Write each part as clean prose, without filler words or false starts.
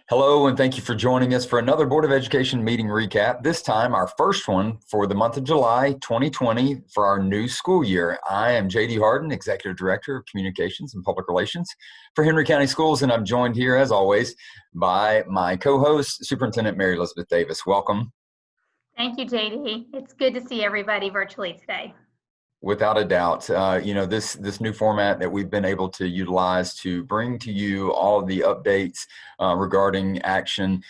Hello, and thank you for joining us for another Board of Education meeting recap. This time, our first one for the month of July 2020 for our new school year. I am J.D. Harden, Executive Director of Communications and Public Relations for Henry County Schools, and I'm joined here, as always, by my co-host, Superintendent Mary Elizabeth Davis. Welcome. Thank you, JD. It's good to see everybody virtually today. Without a doubt, this new format that we've been able to utilize to bring to you all of the updates regarding action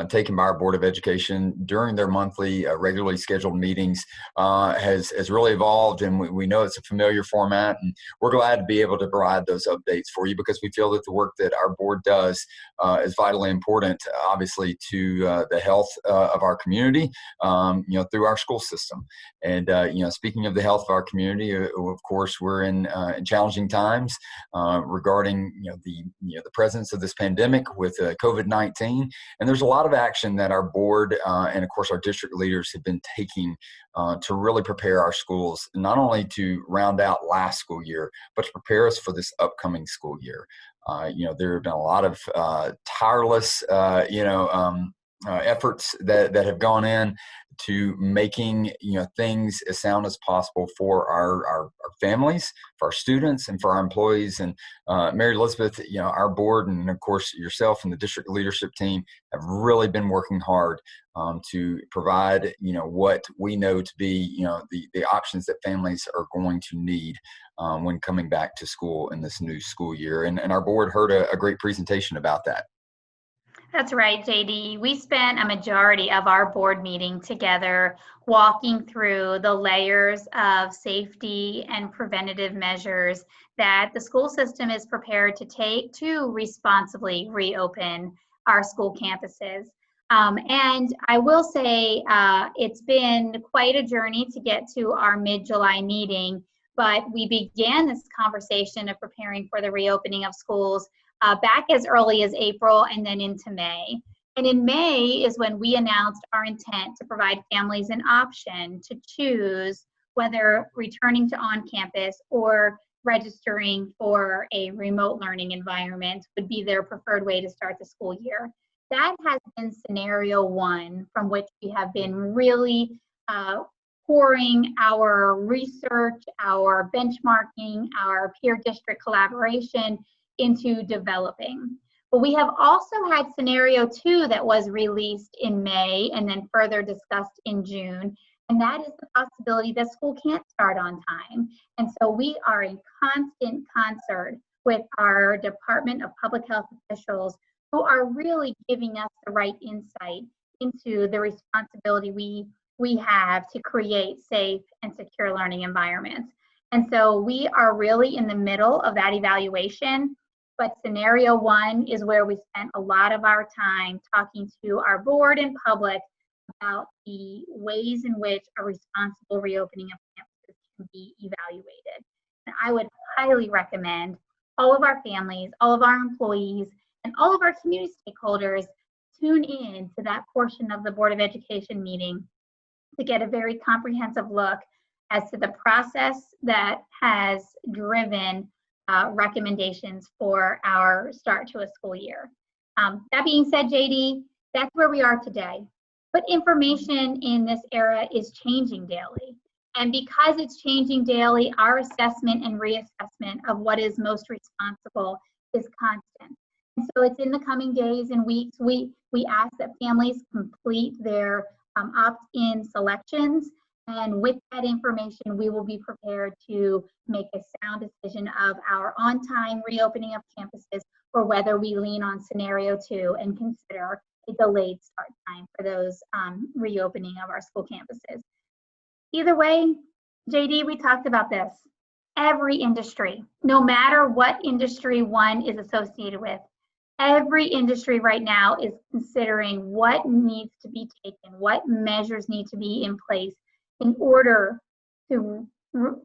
taken by our Board of Education during their monthly regularly scheduled meetings has really evolved, and we know it's a familiar format, and we're glad to be able to provide those updates for you because we feel that the work that our board does is vitally important, obviously, to the health of our community, through our school system. And speaking of the health of our community, of course, we're in challenging times regarding the presence of this pandemic with COVID-19, and there's a lot of action that our board and of course our district leaders have been taking to really prepare our schools, not only to round out last school year, but to prepare us for this upcoming school year. There have been a lot of tireless efforts that have gone in to making things as sound as possible for our families, for our students, and for our employees. And Mary Elizabeth, our board, and of course yourself and the district leadership team have really been working hard to provide what we know to be the options that families are going to need when coming back to school in this new school year. And our board heard a great presentation about that. That's right, JD. We spent a majority of our board meeting together walking through the layers of safety and preventative measures that the school system is prepared to take to responsibly reopen our school campuses. And I will say it's been quite a journey to get to our mid-July meeting, but we began this conversation of preparing for the reopening of schools back as early as April and then into May. And in May is when we announced our intent to provide families an option to choose whether returning to on-campus or registering for a remote learning environment would be their preferred way to start the school year. That has been scenario one, from which we have been really pouring our research, our benchmarking, our peer district collaboration into developing. But we have also had scenario two that was released in May and then further discussed in June, and that is the possibility that school can't start on time. And so we are in constant concert with our Department of Public Health officials who are really giving us the right insight into the responsibility we have to create safe and secure learning environments. And so we are really in the middle of that evaluation. But scenario one is where we spent a lot of our time talking to our board and public about the ways in which a responsible reopening of campuses can be evaluated. And I would highly recommend all of our families, all of our employees, and all of our community stakeholders tune in to that portion of the Board of Education meeting to get a very comprehensive look as to the process that has driven recommendations for our start to a school year. That being said, JD, that's where we are today. But information in this era is changing daily. And because it's changing daily, our assessment and reassessment of what is most responsible is constant. And so it's in the coming days and weeks, we ask that families complete their opt-in selections. And with that information, we will be prepared to make a sound decision of our on-time reopening of campuses or whether we lean on scenario two and consider a delayed start time for those reopening of our school campuses. Either way, JD, we talked about this. Every industry, no matter what industry one is associated with, every industry right now is considering what needs to be taken, what measures need to be in place in order to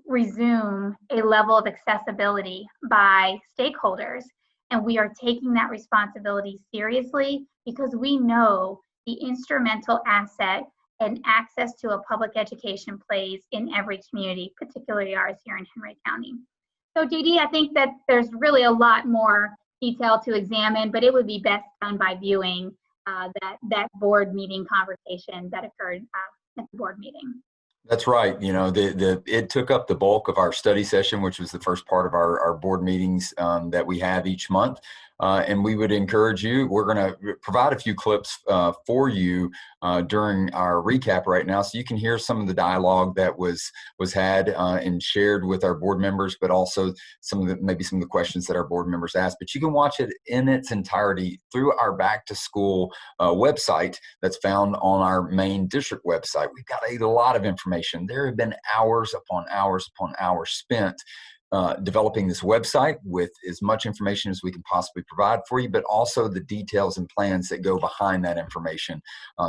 resume a level of accessibility by stakeholders. And we are taking that responsibility seriously because we know the instrumental asset and access to a public education plays in every community, particularly ours here in Henry County. So JD, I think that there's really a lot more detail to examine, but it would be best done by viewing that board meeting conversation that occurred at the board meeting. That's right. You know, it took up the bulk of our study session, which was the first part of our board meetings that we have each month. And we would encourage you, we're going to provide a few clips for you during our recap right now, so you can hear some of the dialogue that was had and shared with our board members, but also maybe some of the questions that our board members asked. But you can watch it in its entirety through our Back to School website that's found on our main district website. We've got a lot of information. There have been hours upon hours upon hours spent developing this website with as much information as we can possibly provide for you, but also the details and plans that go behind that information.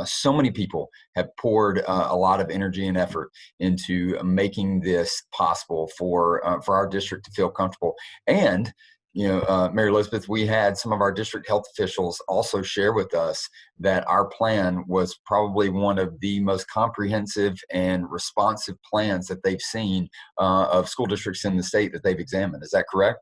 So many people have poured a lot of energy and effort into making this possible for our district to feel comfortable. And Mary Elizabeth, we had some of our district health officials also share with us that our plan was probably one of the most comprehensive and responsive plans that they've seen of school districts in the state that they've examined. Is that correct?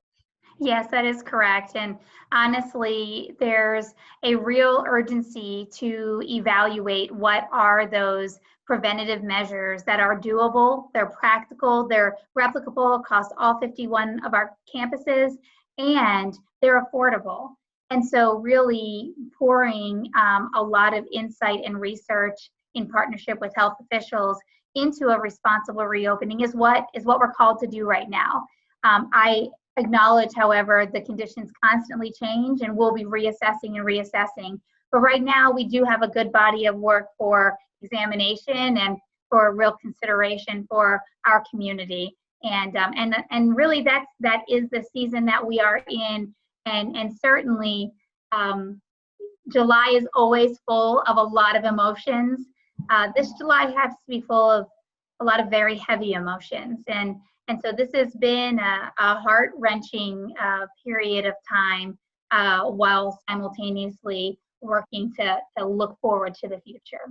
Yes, that is correct. And honestly, there's a real urgency to evaluate what are those preventative measures that are doable, they're practical, they're replicable across all 51 of our campuses, and they're affordable. And so really pouring a lot of insight and research in partnership with health officials into a responsible reopening is what we're called to do right now. I acknowledge, however, the conditions constantly change and we'll be reassessing. But right now we do have a good body of work for examination and for real consideration for our community. And really that is the season that we are in, and certainly July is always full of a lot of emotions. This July has to be full of a lot of very heavy emotions, and so this has been a heart-wrenching period of time while simultaneously working to look forward to the future.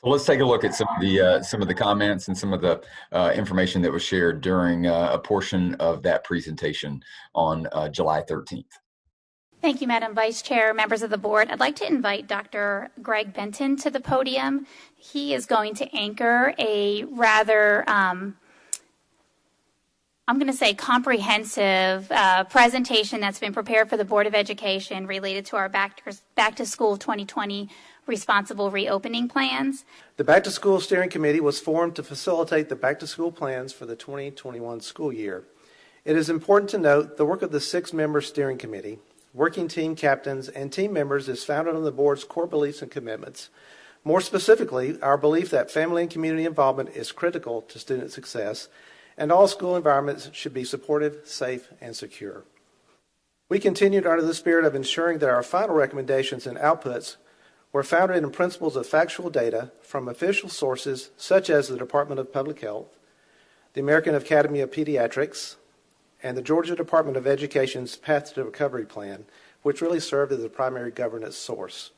So let's take a look at some of the comments and some of the information that was shared during a portion of that presentation on July 13th. Thank you, Madam Vice Chair, members of the board. I'd like to invite Dr. Greg Benton to the podium. He is going to anchor a rather, I'm going to say comprehensive presentation that's been prepared for the Board of Education related to our Back to School 2020 responsible reopening plans. The Back to School Steering Committee was formed to facilitate the Back to School plans for the 2021 school year. It is important to note the work of the 6-member steering committee, working team captains, and team members is founded on the board's core beliefs and commitments. More specifically, our belief that family and community involvement is critical to student success, and all school environments should be supportive, safe, and secure. We continued under the spirit of ensuring that our final recommendations and outputs were founded in principles of factual data from official sources such as the Department of Public Health, the American Academy of Pediatrics, and the Georgia Department of Education's Path to Recovery Plan, which really served as the primary governance source.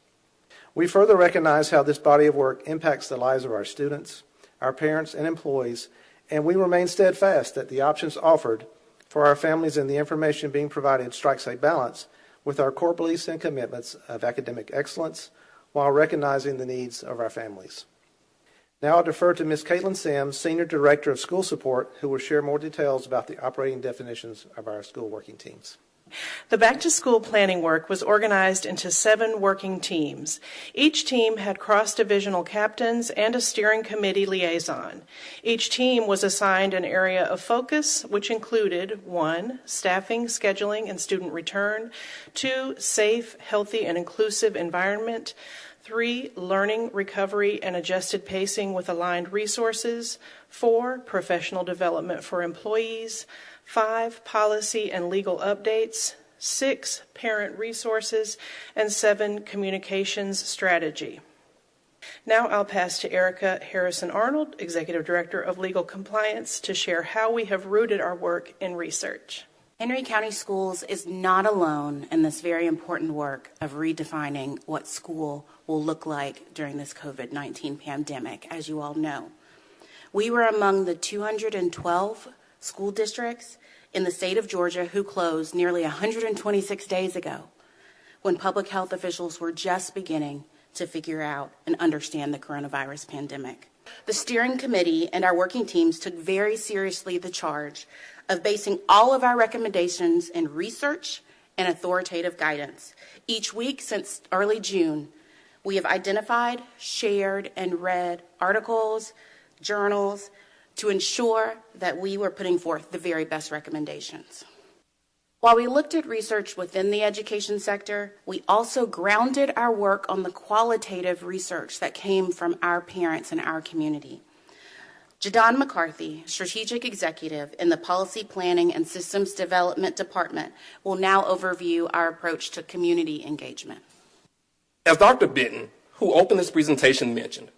We further recognize how this body of work impacts the lives of our students, our parents, and employees, and we remain steadfast that the options offered for our families and the information being provided strikes a balance with our core beliefs and commitments of academic excellence while recognizing the needs of our families. Now I'll defer to Ms. Caitlin Sims, Senior Director of School Support, who will share more details about the operating definitions of our school working teams. The back-to-school planning work was organized into 7 working teams. Each team had cross-divisional captains and a steering committee liaison. Each team was assigned an area of focus, which included 1, staffing, scheduling, and student return, 2, safe, healthy, and inclusive environment, 3, learning, recovery, and adjusted pacing with aligned resources, 4, professional development for employees, 5, policy and legal updates, 6, parent resources, and 7, communications strategy. Now I'll pass to Erica Harrison-Arnold, Executive Director of Legal Compliance, to share how we have rooted our work in research. Henry County Schools is not alone in this very important work of redefining what school will look like during this COVID-19 pandemic, as you all know. We were among the 212 school districts in the state of Georgia who closed nearly 126 days ago when public health officials were just beginning to figure out and understand the coronavirus pandemic. The steering committee and our working teams took very seriously the charge of basing all of our recommendations in research and authoritative guidance. Each week since early June, we have identified, shared, and read articles, journals, to ensure that we were putting forth the very best recommendations. While we looked at research within the education sector, we also grounded our work on the qualitative research that came from our parents and our community. Jadon McCarthy, Strategic Executive in the Policy Planning and Systems Development Department, will now overview our approach to community engagement. As Dr. Benton, who opened this presentation, mentioned,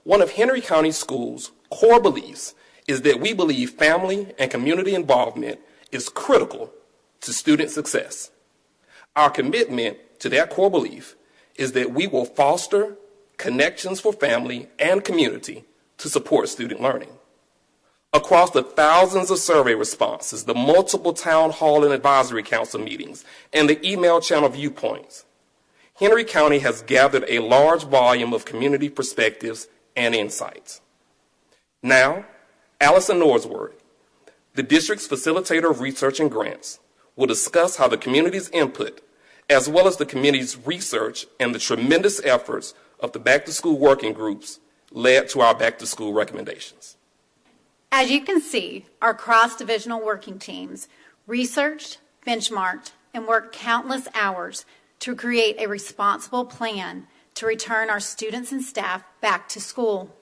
one of Henry County Schools' core beliefs is that we believe family and community involvement is critical to student success. Our commitment to that core belief is that we will foster connections for family and community to support student learning. Across the thousands of survey responses, the multiple town hall and advisory council meetings, and the email channel viewpoints, Henry County has gathered a large volume of community perspectives and insights. Now, Allison Norsworth, the district's facilitator of research and grants, will discuss how the community's input, as well as the community's research and the tremendous efforts of the back-to-school working groups, led to our back-to-school recommendations. As you can see, our cross-divisional working teams researched, benchmarked, and worked countless hours to create a responsible plan to return our students and staff back to school.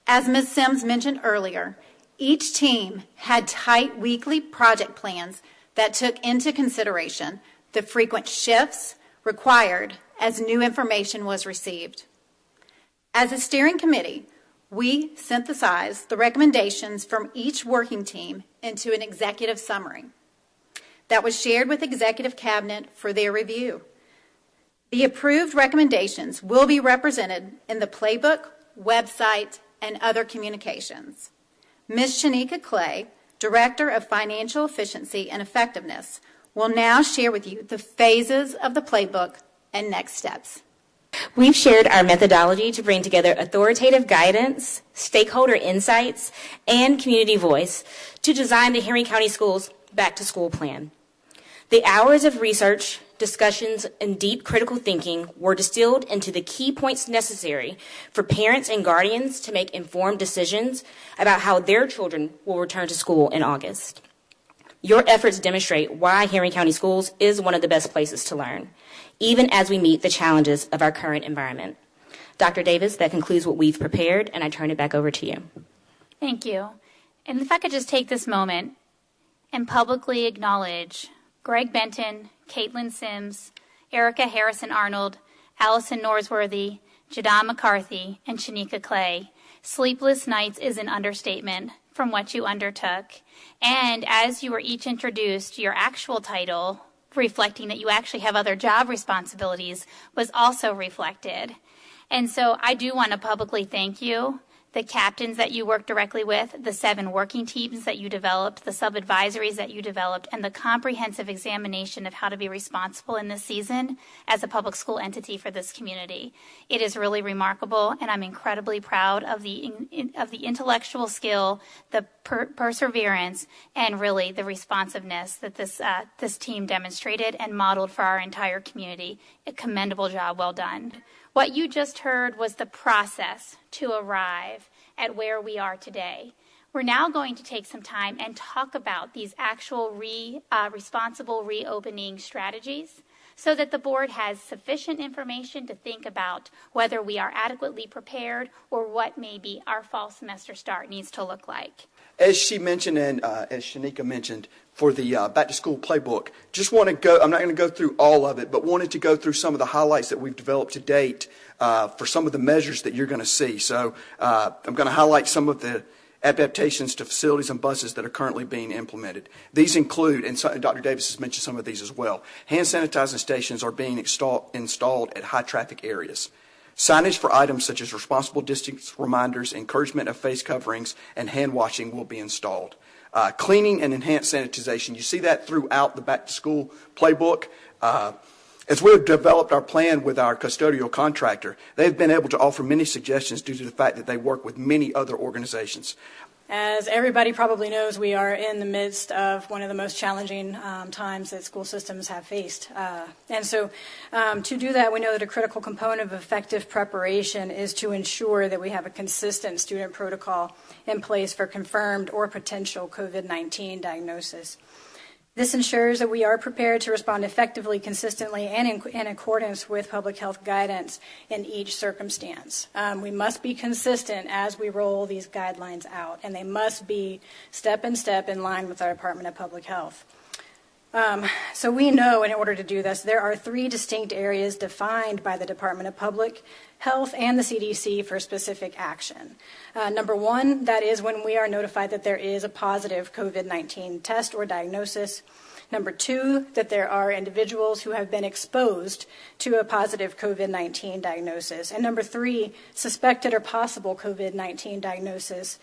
As Ms. Sims mentioned earlier, each team had tight weekly project plans that took into consideration the frequent shifts required as new information was received. As a steering committee, we synthesized the recommendations from each working team into an executive summary that was shared with Executive Cabinet for their review. The approved recommendations will be represented in the playbook, website, and other communications. Ms. Shanika Clay, Director of Financial Efficiency and Effectiveness, will now share with you the phases of the playbook and next steps. We've shared our methodology to bring together authoritative guidance, stakeholder insights, and community voice to design the Henry County Schools back-to-school plan. The hours of research, discussions, and deep critical thinking were distilled into the key points necessary for parents and guardians to make informed decisions about how their children will return to school in August. Your efforts demonstrate why Henry County Schools is one of the best places to learn, even as we meet the challenges of our current environment. Dr. Davis, that concludes what we've prepared, and I turn it back over to you. Thank you. And if I could just take this moment and publicly acknowledge Greg Benton, Caitlin Sims, Erica Harrison-Arnold, Allison Norsworthy, Jadon McCarthy, and Shanika Clay. Sleepless nights is an understatement from what you undertook. And as you were each introduced, your actual title, reflecting that you actually have other job responsibilities, was also reflected. And so I do want to publicly thank you, the captains that you worked directly with, the 7 working teams that you developed, the sub-advisories that you developed, and the comprehensive examination of how to be responsible in this season as a public school entity for this community. It is really remarkable, and I'm incredibly proud of the intellectual skill, the perseverance, and really the responsiveness that this team demonstrated and modeled for our entire community. A commendable job, well done. What you just heard was the process to arrive at where we are today. We're now going to take some time and talk about these actual responsible reopening strategies so that the board has sufficient information to think about whether we are adequately prepared or what maybe our fall semester start needs to look like. As she mentioned and as Shanika mentioned, for the back-to-school playbook, just want to go, I'm not going to go through all of it, but wanted to go through some of the highlights that we've developed to date for some of the measures that you're going to see. So I'm going to highlight some of the adaptations to facilities and buses that are currently being implemented. These include, and Dr. Davis has mentioned some of these as well, hand sanitizing stations are being installed at high-traffic areas. Signage for items such as responsible distance reminders, encouragement of face coverings, and hand washing will be installed. cleaning and enhanced sanitization. You see that throughout the back-to-school playbook. As we have developed our plan with our custodial contractor, they've been able to offer many suggestions due to the fact that they work with many other organizations. As everybody probably knows, we are in the midst of one of the most challenging times that school systems have faced. And so to do that, we know that a critical component of effective preparation is to ensure that we have a consistent student protocol in place for confirmed or potential COVID-19 diagnosis. This ensures that we are prepared to respond effectively, consistently, and in accordance with public health guidance in each circumstance. We must be consistent as we roll these guidelines out, and they must be step in line with our Department of Public Health. So we know in order to do this, there are 3 distinct areas defined by the Department of Public Health and the CDC for specific action. Number 1, that is when we are notified that there is a positive COVID-19 test or diagnosis. Number 2, that there are individuals who have been exposed to a positive COVID-19 diagnosis. And number 3, suspected or possible COVID-19 diagnosis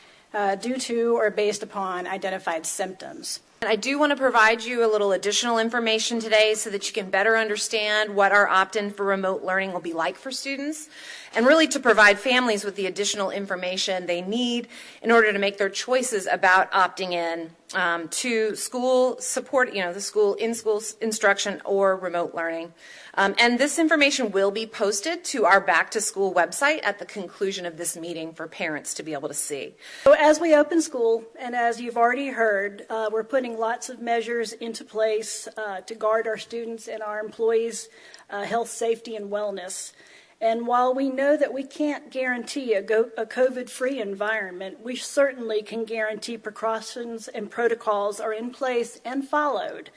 due to or based upon identified symptoms. And I do want to provide you a little additional information today so that you can better understand what our opt-in for remote learning will be like for students, and really to provide families with the additional information they need in order to make their choices about opting in to school support, the school in-school instruction or remote learning. And this information will be posted to our back-to-school website at the conclusion of this meeting for parents to be able to see. So as we open school, and as you've already heard, we're putting lots of measures into place to guard our students and our employees' health, safety, and wellness. And while we know that we can't guarantee a COVID-free environment, we certainly can guarantee precautions and protocols are in place and followed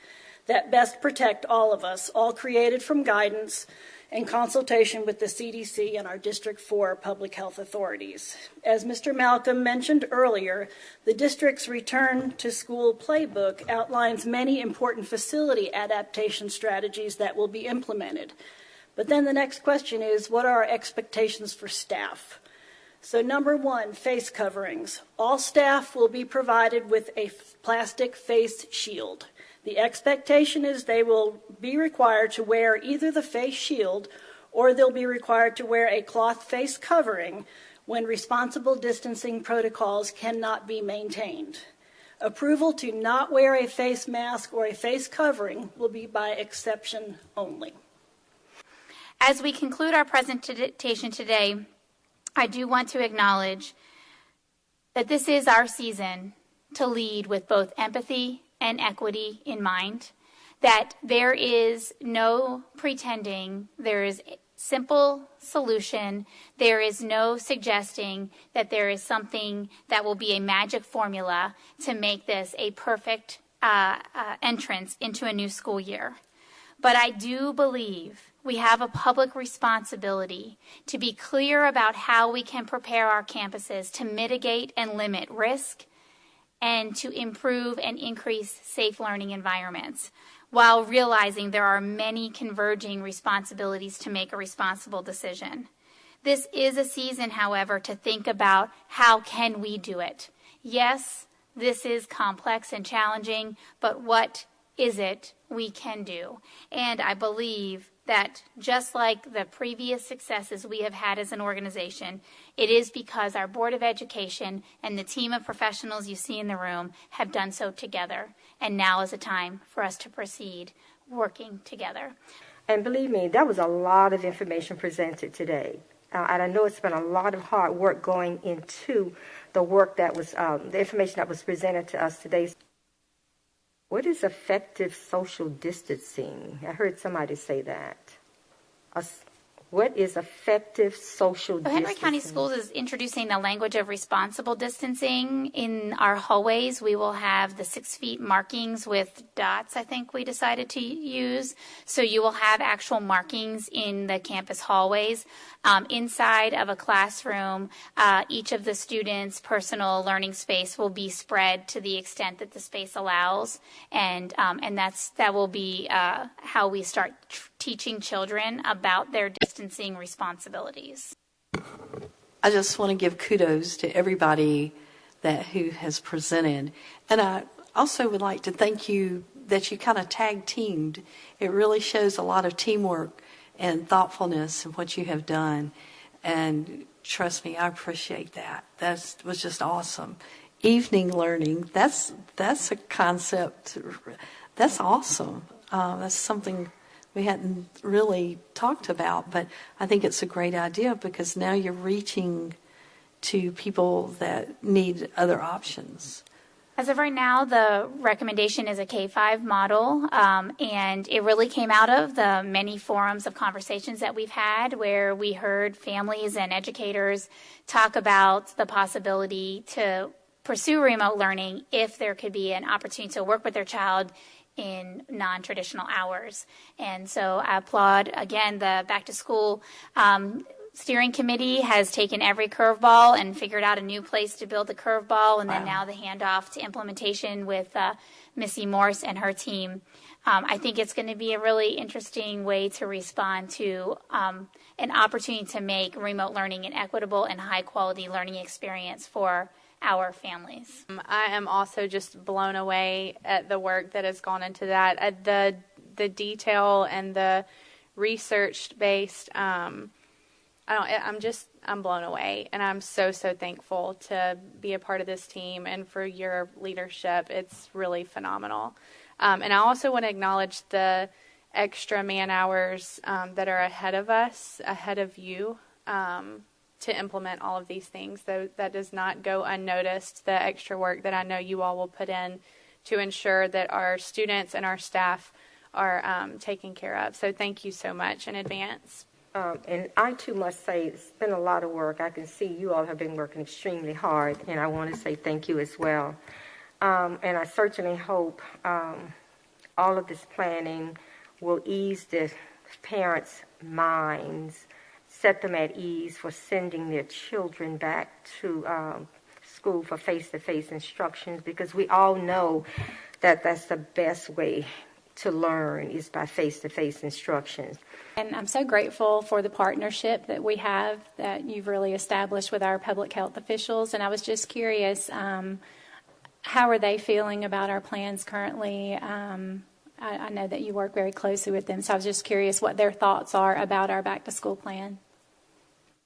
that best protect all of us, all created from guidance and consultation with the CDC and our District 4 public health authorities. As Mr. Malcolm mentioned earlier, the district's return to school playbook outlines many important facility adaptation strategies that will be implemented. But then the next question is, what are our expectations for staff? So number 1, face coverings. All staff will be provided with a plastic face shield. The expectation is they will be required to wear either the face shield or they'll be required to wear a cloth face covering when responsible distancing protocols cannot be maintained. Approval to not wear a face mask or a face covering will be by exception only. As we conclude our presentation today, I do want to acknowledge that this is our season to lead with both empathy and equity in mind, that there is no pretending, there is a simple solution, there is no suggesting that there is something that will be a magic formula to make this a perfect entrance into a new school year. But I do believe we have a public responsibility to be clear about how we can prepare our campuses to mitigate and limit risk and to improve and increase safe learning environments, while realizing there are many converging responsibilities to make a responsible decision. This is a season, however, to think about how can we do it. Yes, this is complex and challenging, but what is it we can do? And I believe that just like the previous successes we have had as an organization, it is because our Board of Education and the team of professionals you see in the room have done so together. And now is a time for us to proceed working together. And believe me, that was a lot of information presented today. And I know it's been a lot of hard work going into the work that was, the information that was presented to us today. What is effective social distancing? I heard somebody say that. What is effective social distancing? Henry County Schools is introducing the language of responsible distancing. In our hallways, we will have the 6 feet markings with dots, I think we decided to use. So you will have actual markings in the campus hallways. Inside of a classroom, each of the students' personal learning space will be spread to the extent that the space allows. And that will be how we start teaching children about their distancing responsibilities. I just want to give kudos to everybody who has presented. And I also would like to thank you that you kind of tag teamed. It really shows a lot of teamwork and thoughtfulness in what you have done. And trust me, I appreciate that. That was just awesome. Evening learning, that's a concept, that's awesome. That's something we hadn't really talked about, but I think it's a great idea because now you're reaching to people that need other options. As of right now, the recommendation is a K-5 model, and it really came out of the many forums of conversations that we've had where we heard families and educators talk about the possibility to pursue remote learning if there could be an opportunity to work with their child in non-traditional hours. And so I applaud, again, the Back to School steering committee has taken every curveball and figured out a new place to build the curveball, and then now the handoff to implementation with Missy Morse and her team. I think it's going to be a really interesting way to respond to an opportunity to make remote learning an equitable and high-quality learning experience for our families. I am also just blown away at the work that has gone into that. The detail and the research-based I'm blown away, and I'm so thankful to be a part of this team and for your leadership. It's really phenomenal. And I also want to acknowledge the extra man hours that are ahead of us, ahead of you, to implement all of these things. Though that does not go unnoticed, the extra work that I know you all will put in to ensure that our students and our staff are taken care of. So thank you so much in advance. And I, too, must say it's been a lot of work. I can see you all have been working extremely hard, and I want to say thank you as well. And I certainly hope all of this planning will ease the parents' minds, set them at ease for sending their children back to school for face-to-face instructions, because we all know that that's the best way to learn is by face-to-face instructions. And I'm so grateful for the partnership that we have that you've really established with our public health officials. And I was just curious, how are they feeling about our plans currently? I know that you work very closely with them, so I was just curious what their thoughts are about our back-to-school plan.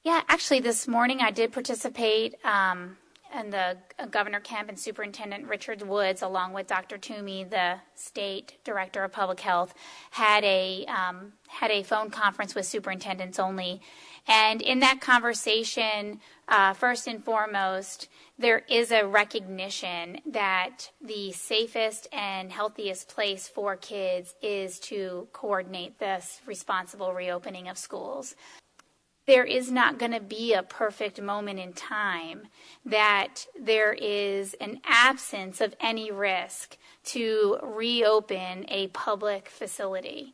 Yeah, actually this morning I did participate and the Governor Kemp and Superintendent Richard Woods, along with Dr. Toomey, the State Director of Public Health, had a phone conference with superintendents only. And in that conversation, first and foremost, there is a recognition that the safest and healthiest place for kids is to coordinate this responsible reopening of schools. There is not going to be a perfect moment in time that there is an absence of any risk to reopen a public facility.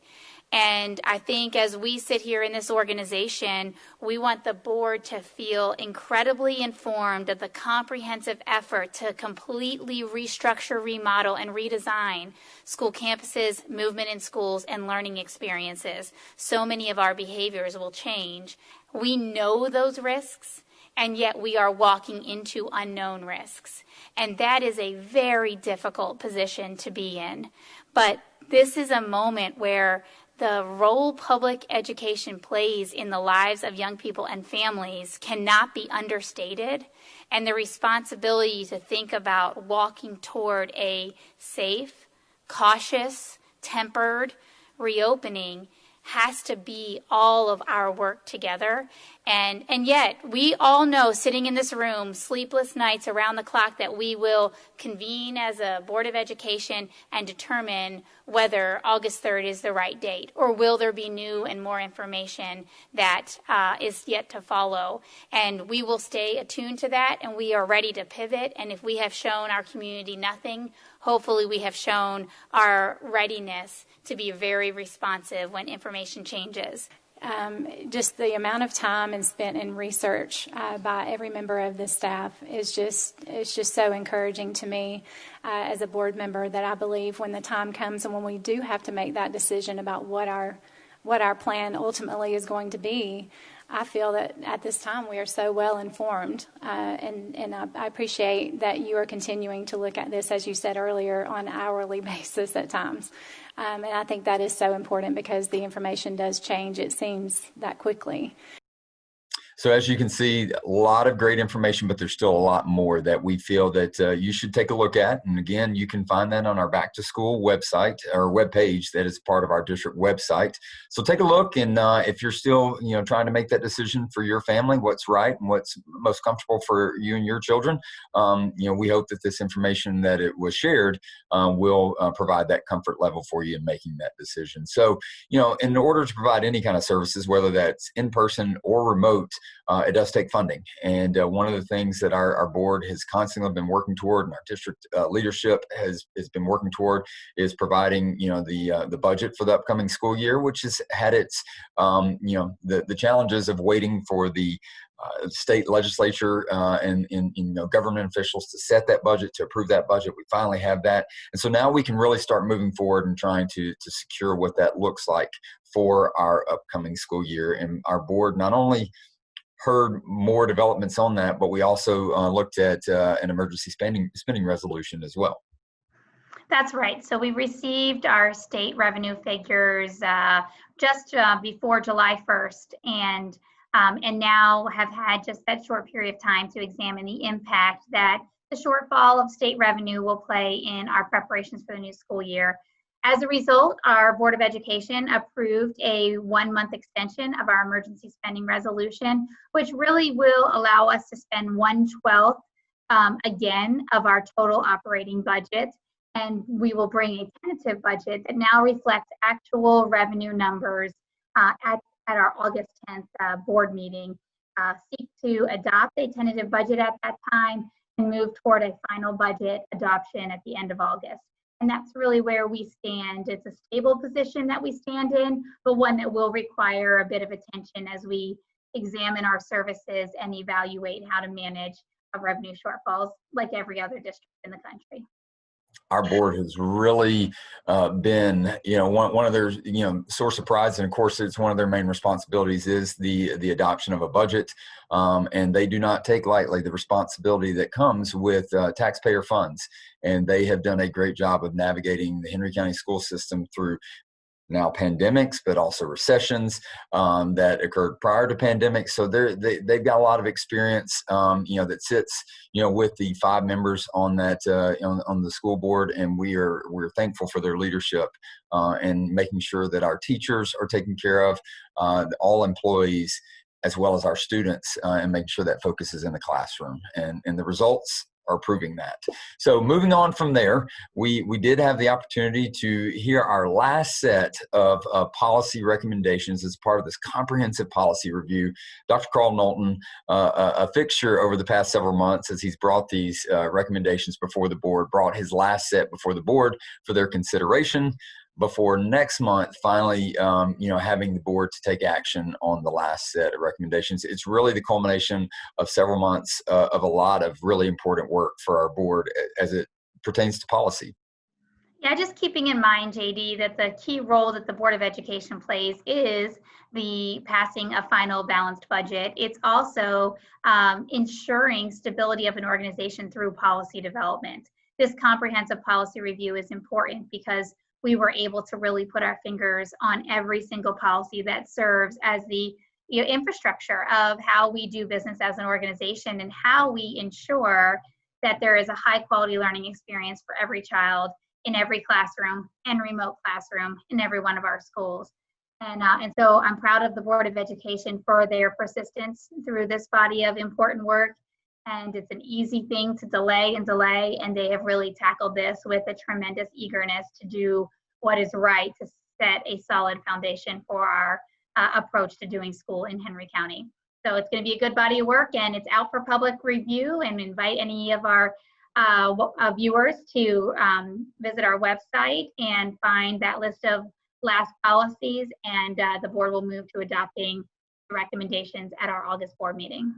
And I think as we sit here in this organization, we want the board to feel incredibly informed of the comprehensive effort to completely restructure, remodel, and redesign school campuses, movement in schools, and learning experiences. So many of our behaviors will change. We know those risks, and yet we are walking into unknown risks. And that is a very difficult position to be in. But this is a moment where the role public education plays in the lives of young people and families cannot be understated, and the responsibility to think about walking toward a safe, cautious, tempered reopening has to be all of our work together. And yet, we all know, sitting in this room, sleepless nights around the clock, that we will convene as a Board of Education and determine whether August 3rd is the right date, or will there be new and more information that is yet to follow. And we will stay attuned to that, and we are ready to pivot. And if we have shown our community nothing, hopefully we have shown our readiness to be very responsive when information changes. Just the amount of time spent in research by every member of the staff is just so encouraging to me as a board member, that I believe when the time comes and when we do have to make that decision about what our plan ultimately is going to be, I feel that at this time we are so well informed, and I appreciate that you are continuing to look at this, as you said earlier, on an hourly basis at times. And I think that is so important because the information does change, it seems, that quickly. So as you can see, a lot of great information, but there's still a lot more that we feel that you should take a look at. And again, you can find that on our Back to School website or webpage that is part of our district website. So take a look, and if you're still trying to make that decision for your family, what's right and what's most comfortable for you and your children, we hope that this information that it was shared will provide that comfort level for you in making that decision. So, in order to provide any kind of services, whether that's in person or remote, it does take funding. And one of the things that our board has constantly been working toward, and our district leadership has been working toward, is providing the budget for the upcoming school year, which has had its the challenges of waiting for the state legislature and government officials to set that budget, to approve that budget. We finally have that, and so now we can really start moving forward and trying to secure what that looks like for our upcoming school year. And our board not only heard more developments on that, but we also looked at an emergency spending resolution as well. That's right. So we received our state revenue figures just before July 1st, and now have had just that short period of time to examine the impact that the shortfall of state revenue will play in our preparations for the new school year. As a result, our Board of Education approved a 1-month extension of our emergency spending resolution, which really will allow us to spend 1/12 again of our total operating budget. And we will bring a tentative budget that now reflects actual revenue numbers at our August 10th board meeting. Seek to adopt a tentative budget at that time and move toward a final budget adoption at the end of August. And that's really where we stand. It's a stable position that we stand in, but one that will require a bit of attention as we examine our services and evaluate how to manage our revenue shortfalls like every other district in the country. Our board has really been, one of their, source of pride, and of course it's one of their main responsibilities is the adoption of a budget, and they do not take lightly the responsibility that comes with taxpayer funds. And they have done a great job of navigating the Henry County school system through now pandemics, but also recessions that occurred prior to pandemics. So they've got a lot of experience, that sits, with the 5 members on that on the school board, and we're thankful for their leadership and making sure that our teachers are taken care of, all employees, as well as our students, and making sure that focus is in the classroom. And the results are proving that. So moving on from there, we did have the opportunity to hear our last set of policy recommendations as part of this comprehensive policy review. Dr. Carl Knowlton, a fixture over the past several months as he's brought these recommendations before the board, brought his last set before the board for their consideration, before next month finally having the board to take action on the last set of recommendations. It's really the culmination of several months of a lot of really important work for our board as it pertains to policy. Yeah, just keeping in mind, JD, that the key role that the Board of Education plays is the passing a final balanced budget. It's also ensuring stability of an organization through policy development. This comprehensive policy review is important because we were able to really put our fingers on every single policy that serves as the infrastructure of how we do business as an organization and how we ensure that there is a high quality learning experience for every child in every classroom and remote classroom in every one of our schools. And so I'm proud of the Board of Education for their persistence through this body of important work. And it's an easy thing to delay, and they have really tackled this with a tremendous eagerness to do what is right to set a solid foundation for our approach to doing school in Henry County. So it's going to be a good body of work, and it's out for public review, and invite any of our viewers to visit our website and find that list of last policies, and the board will move to adopting the recommendations at our August board meeting.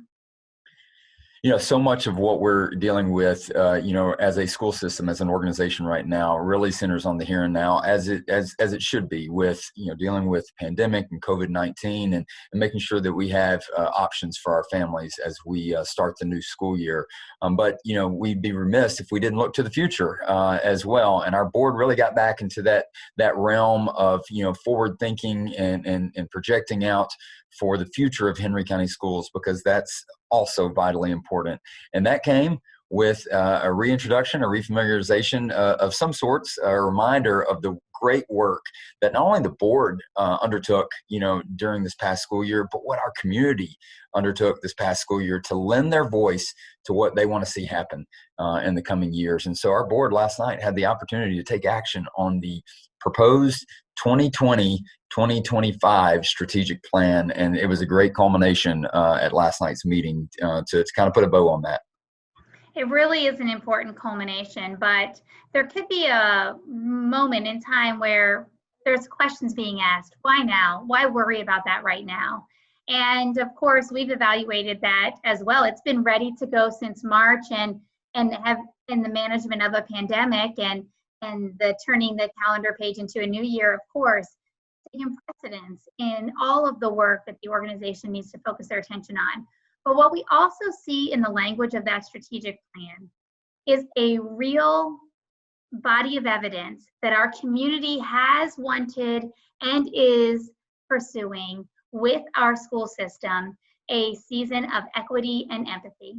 So much of what we're dealing with, as a school system, as an organization right now, really centers on the here and now, as it should be, with dealing with pandemic and COVID-19, and making sure that we have options for our families as we start the new school year. But we'd be remiss if we didn't look to the future as well. And our board really got back into that realm of forward thinking and projecting out for the future of Henry County Schools, because that's also vitally important. And that came with a reintroduction, a refamiliarization of some sorts, a reminder of the great work that not only the board undertook, during this past school year, but what our community undertook this past school year to lend their voice to what they want to see happen in the coming years. And so our board last night had the opportunity to take action on the proposed 2020-2025 strategic plan, and it was a great culmination at last night's meeting to kind of put a bow on that. It really is an important culmination, but there could be a moment in time where there's questions being asked. Why now? Why worry about that right now? And of course, we've evaluated that as well. It's been ready to go since March, and have in the management of a pandemic and the turning the calendar page into a new year, of course, taking precedence in all of the work that the organization needs to focus their attention on. But what we also see in the language of that strategic plan is a real body of evidence that our community has wanted and is pursuing with our school system, a season of equity and empathy.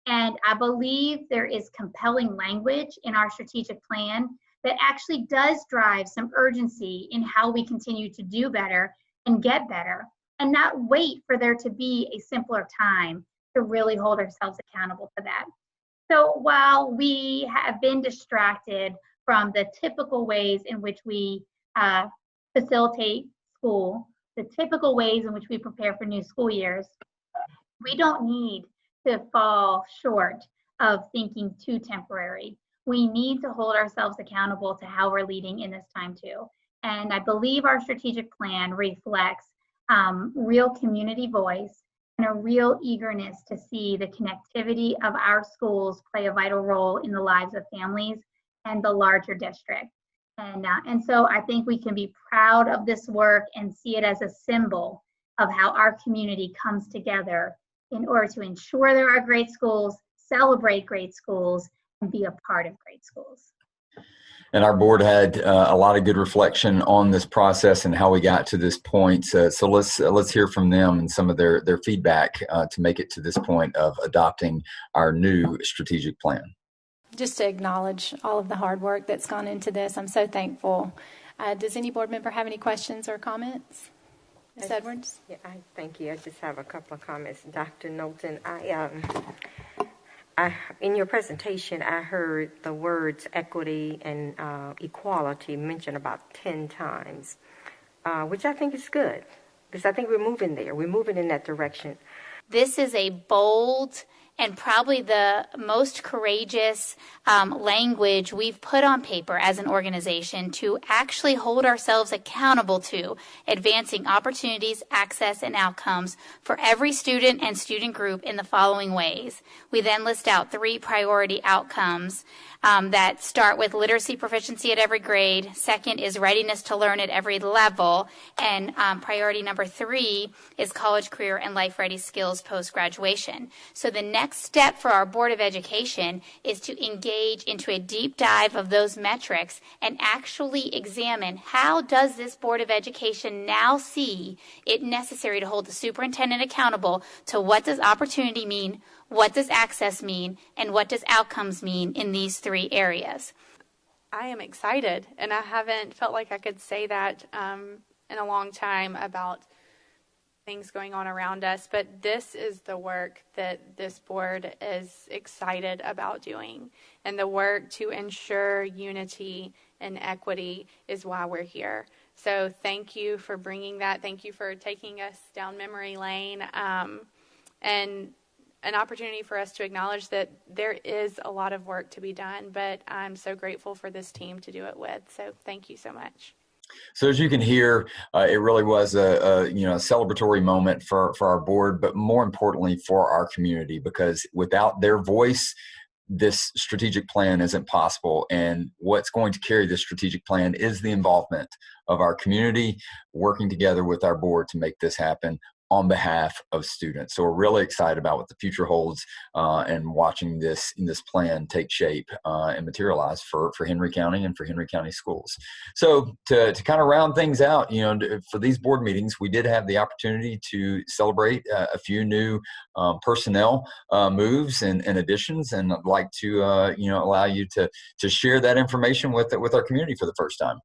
And I believe there is compelling language in our strategic plan that actually does drive some urgency in how we continue to do better and get better, and not wait for there to be a simpler time to really hold ourselves accountable to that. So while we have been distracted from the typical ways in which we facilitate school, the typical ways in which we prepare for new school years, we don't need to fall short of thinking too temporary. We need to hold ourselves accountable to how we're leading in this time too. And I believe our strategic plan reflects real community voice and a real eagerness to see the connectivity of our schools play a vital role in the lives of families and the larger district. And so I think we can be proud of this work and see it as a symbol of how our community comes together in order to ensure there are great schools, celebrate great schools, and be a part of great schools. And our board had a lot of good reflection on this process and how we got to this point. So let's hear from them and some of their feedback to make it to this point of adopting our new strategic plan. Just to acknowledge all of the hard work that's gone into this. I'm so thankful. Does any board member have any questions or comments? Ms. Edwards? Yeah, thank you. I just have a couple of comments. Dr. Knowlton, in your presentation, I heard the words equity and equality mentioned about 10 times, which I think is good, because I think we're moving there. We're moving in that direction. This is a bold and probably the most courageous language we've put on paper as an organization to actually hold ourselves accountable to advancing opportunities, access, and outcomes for every student and student group in the following ways. We then list out 3 priority outcomes that start with literacy proficiency at every grade. Second is readiness to learn at every level. And priority number 3 is college, career, and life-ready skills post-graduation. So the next step for our Board of Education is to engage into a deep dive of those metrics and actually examine how does this Board of Education now see it necessary to hold the superintendent accountable to what does opportunity mean, what does access mean, and what does outcomes mean in these 3 areas. I am excited, and I haven't felt like I could say that in a long time about things going on around us, but this is the work that this board is excited about doing, and the work to ensure unity and equity is why we're here. So thank you for bringing that. Thank you for taking us down memory lane, and an opportunity for us to acknowledge that there is a lot of work to be done, but I'm so grateful for this team to do it with. So thank you so much. So as you can hear, it really was a celebratory moment for our board, but more importantly for our community, because without their voice, this strategic plan isn't possible. And what's going to carry this strategic plan is the involvement of our community working together with our board to make this happen on behalf of students. So we're really excited about what the future holds and watching this plan take shape and materialize for Henry County and for Henry County schools. So to kind of round things out, for these board meetings, we did have the opportunity to celebrate a few new personnel moves and additions, and I'd like to allow you to share that information with our community for the first time.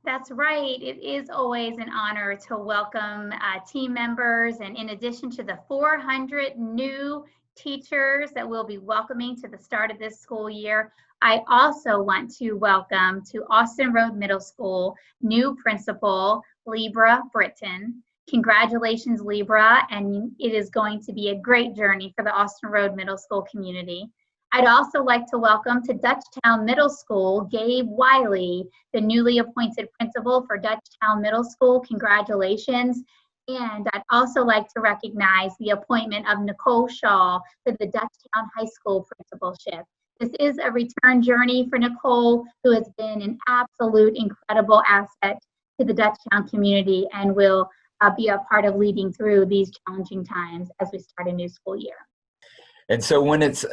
That's right. It is always an honor to welcome team members, and in addition to the 400 new teachers that we'll be welcoming to the start of this school year, I also want to welcome to Austin Road Middle School new principal, Libra Britton. Congratulations, Libra, and it is going to be a great journey for the Austin Road Middle School community. I'd also like to welcome to Dutchtown Middle School, Gabe Wiley, the newly appointed principal for Dutchtown Middle School. Congratulations. And I'd also like to recognize the appointment of Nicole Shaw to the Dutchtown High School principalship. This is a return journey for Nicole, who has been an absolute incredible asset to the Dutchtown community and will be a part of leading through these challenging times as we start a new school year. And so when it's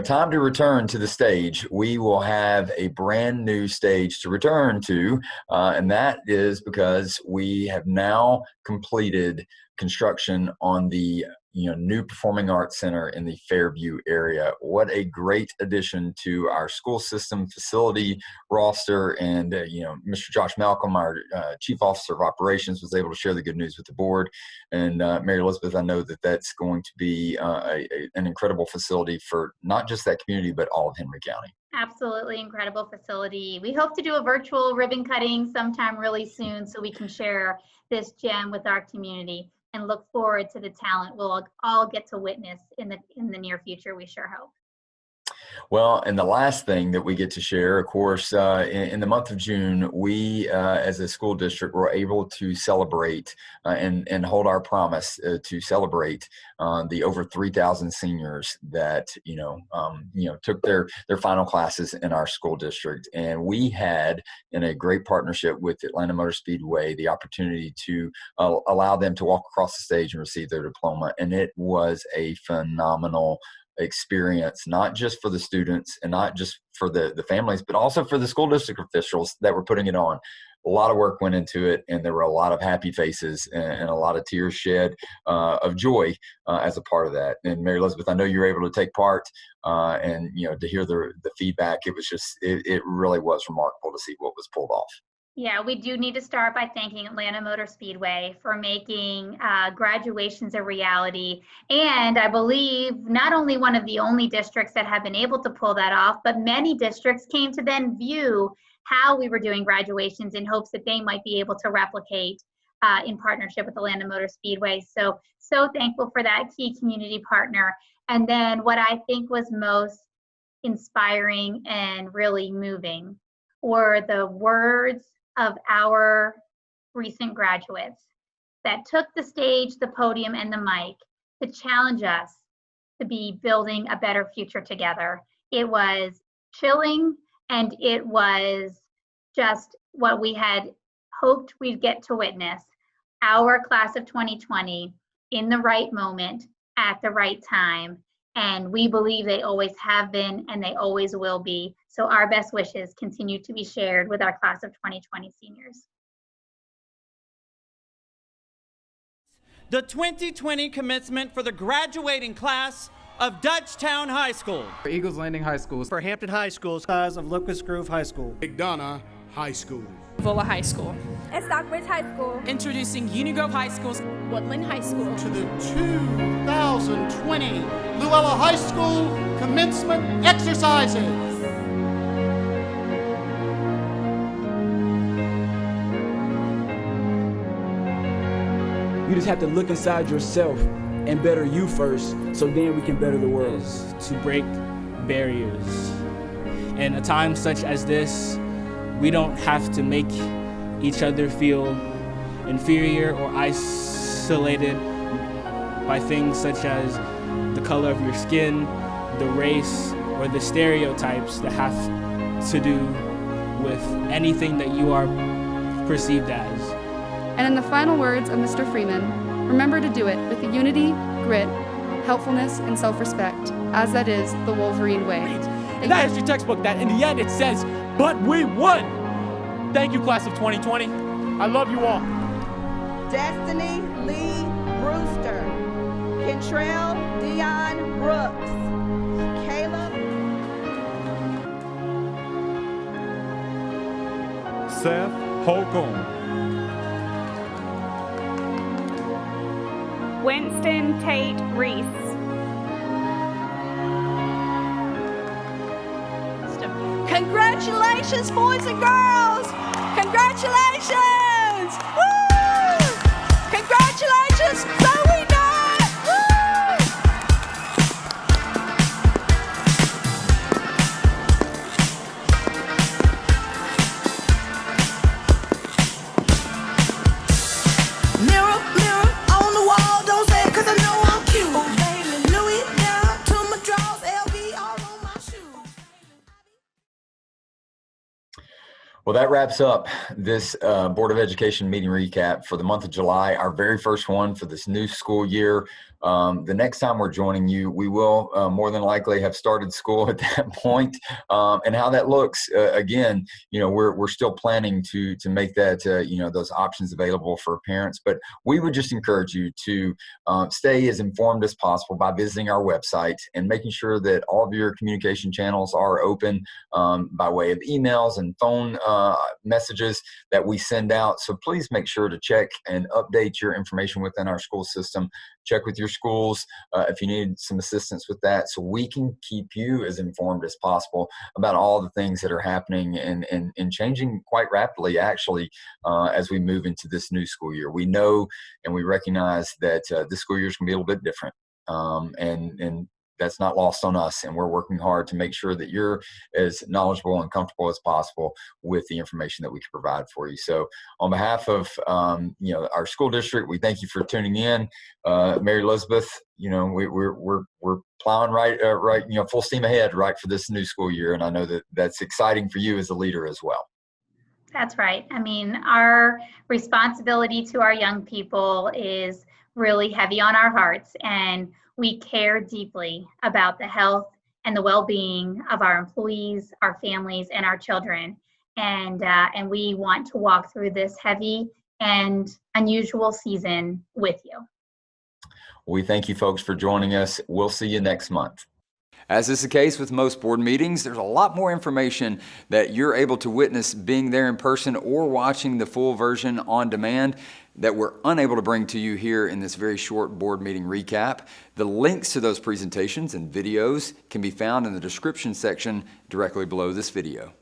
time to return to the stage, we will have a brand new stage to return to, and that is because we have now completed construction on the new Performing Arts Center in the Fairview area. What a great addition to our school system facility roster. And, Mr. Josh Malcolm, our Chief Officer of Operations, was able to share the good news with the board. And Mary Elizabeth, I know that that's going to be an incredible facility for not just that community, but all of Henry County. Absolutely incredible facility. We hope to do a virtual ribbon cutting sometime really soon so we can share this gem with our community, and look forward to the talent we'll all get to witness in the near future, we sure hope. Well, and the last thing that we get to share, of course, in the month of June, we as a school district were able to celebrate and hold our promise to celebrate the over 3,000 seniors that took their final classes in our school district. And we had, in a great partnership with Atlanta Motor Speedway, the opportunity to allow them to walk across the stage and receive their diploma. And it was a phenomenal experience, not just for the students and not just for the families, but also for the school district officials that were putting it on. A lot of work went into it, and there were a lot of happy faces and a lot of tears shed of joy as a part of that. And Mary Elizabeth, I know you were able to take part and to hear the feedback. It was just, it really was remarkable to see what was pulled off. Yeah, we do need to start by thanking Atlanta Motor Speedway for making graduations a reality. And I believe not only one of the only districts that have been able to pull that off, but many districts came to then view how we were doing graduations in hopes that they might be able to replicate in partnership with Atlanta Motor Speedway. So thankful for that key community partner. And then what I think was most inspiring and really moving were the words of our recent graduates that took the stage, the podium, and the mic to challenge us to be building a better future together. It was chilling, and it was just what we had hoped we'd get to witness. Our class of 2020 in the right moment, at the right time, and we believe they always have been and they always will be. So our best wishes continue to be shared with our class of 2020 seniors. The 2020 commencement for the graduating class of Dutchtown High School. For Eagles Landing High School. For Hampton High School. Size of Locust Grove High School. McDonough High School. Vola High School. And Stockbridge High School. Introducing Unigrove High School's Woodland High School. To the 2020 Luella High School commencement exercises. You just have to look inside yourself and better you first, so then we can better the world. To break barriers. In a time such as this, we don't have to make each other feel inferior or isolated by things such as the color of your skin, the race, or the stereotypes that have to do with anything that you are perceived as. And in the final words of Mr. Freeman, remember to do it with the unity, grit, helpfulness, and self-respect, as that is the Wolverine way. And that history textbook that in the end it says, but we won! Thank you, class of 2020. I love you all. Destiny Lee Brewster, Kentrell Dion Brooks, Caleb Seth Holcomb, Winston Tate Reese, Congratulations, boys and girls! Congratulations! Woo! Congratulations, Zoe Knight! Woo! Mirror, mirror on the wall, don't say it 'cause I know I'm cute. Oh, baby, Louis down to my drawers, LV all on my shoes. Well, that wraps up this Board of Education meeting recap for the month of July, our very first one for this new school year. The next time we're joining you, we will more than likely have started school at that point. And how that looks, again, we're still planning to make that, those options available for parents. But we would just encourage you to stay as informed as possible by visiting our website and making sure that all of your communication channels are open by way of emails and phone messages that we send out. So please make sure to check and update your information within our school system. Check with your schools if you need some assistance with that, so we can keep you as informed as possible about all the things that are happening and changing quite rapidly, actually, as we move into this new school year. We know and we recognize that this school year is going to be a little bit different, and that's not lost on us, and we're working hard to make sure that you're as knowledgeable and comfortable as possible with the information that we can provide for you. So on behalf of our school district, we thank you for tuning in. Mary Elizabeth, we're plowing right full steam ahead right for this new school year, and I know that that's exciting for you as a leader as well. That's right. I mean, our responsibility to our young people is really heavy on our hearts, and we care deeply about the health and the well-being of our employees, our families, and our children. And we want to walk through this heavy and unusual season with you. We thank you folks for joining us. We'll see you next month. As is the case with most board meetings, there's a lot more information that you're able to witness being there in person or watching the full version on demand that we're unable to bring to you here in this very short board meeting recap. The links to those presentations and videos can be found in the description section directly below this video.